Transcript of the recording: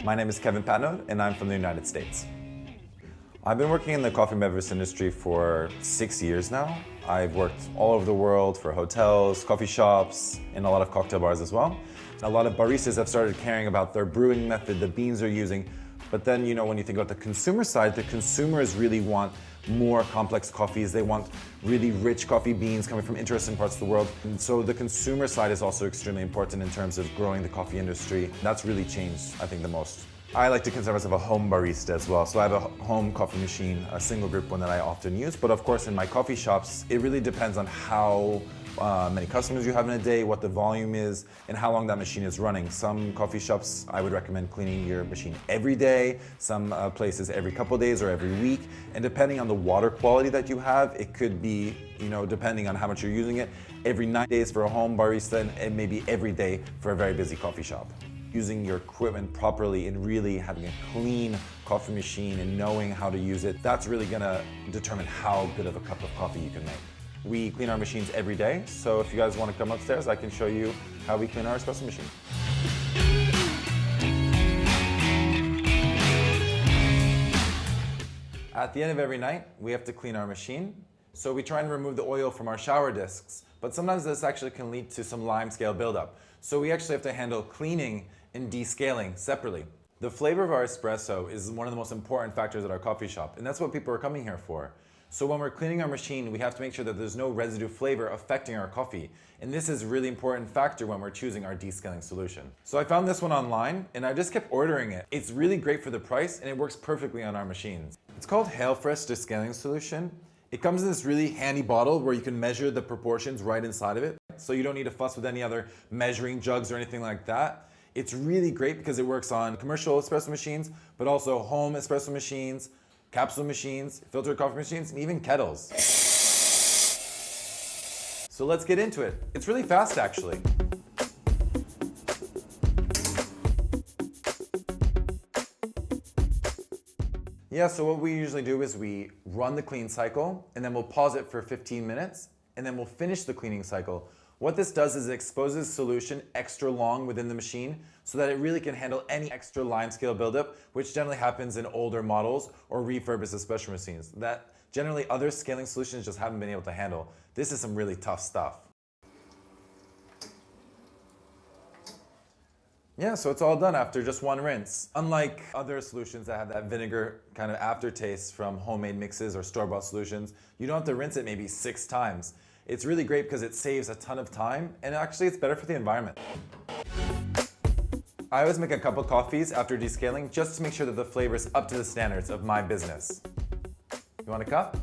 My name is Kevin Patnode, and I'm from the United States. I've been working in the coffee and beverage industry for 6 years now. I've worked all over the world for hotels, coffee shops, and a lot of cocktail bars as well. A lot of baristas have started caring about their brewing method, the beans they're using. But then, when you think about the consumer side, the consumers really want more complex coffees. They want really rich coffee beans coming from interesting parts of the world. And so the consumer side is also extremely important in terms of growing the coffee industry. That's really changed, I think, the most. I like to consider myself a home barista as well. So I have a home coffee machine, a single group one that I often use. But of course, in my coffee shops, it really depends on how many customers you have in a day, what the volume is, and how long that machine is running. Some coffee shops, I would recommend cleaning your machine every day. Some places every couple days or every week. And depending on the water quality that you have, it could be, depending on how much you're using it, every 9 days for a home barista and maybe every day for a very busy coffee shop. Using your equipment properly and really having a clean coffee machine and knowing how to use it, that's really gonna determine how good of a cup of coffee you can make. We clean our machines every day, so if you guys want to come upstairs, I can show you how we clean our espresso machine. At the end of every night, we have to clean our machine. So we try and remove the oil from our shower discs, but sometimes this actually can lead to some limescale buildup. So we actually have to handle cleaning and descaling separately. The flavor of our espresso is one of the most important factors at our coffee shop, and that's what people are coming here for. So when we're cleaning our machine, we have to make sure that there's no residue flavor affecting our coffee. And this is a really important factor when we're choosing our descaling solution. So I found this one online and I just kept ordering it. It's really great for the price and it works perfectly on our machines. It's called Halefresh Descaling Solution. It comes in this really handy bottle where you can measure the proportions right inside of it. So you don't need to fuss with any other measuring jugs or anything like that. It's really great because it works on commercial espresso machines, but also home espresso machines, capsule machines, filtered coffee machines, and even kettles. So let's get into it. It's really fast, actually. Yeah, so what we usually do is we run the clean cycle, and then we'll pause it for 15 minutes, and then we'll finish the cleaning cycle. What this does is it exposes solution extra long within the machine so that it really can handle any extra limescale buildup, which generally happens in older models or refurbished espresso machines that generally other scaling solutions just haven't been able to handle. This is some really tough stuff. Yeah, so it's all done after just one rinse. Unlike other solutions that have that vinegar kind of aftertaste from homemade mixes or store-bought solutions, you don't have to rinse it maybe 6 times. It's really great because it saves a ton of time and actually it's better for the environment. I always make a couple coffees after descaling just to make sure that the flavor is up to the standards of my business. You want a cup?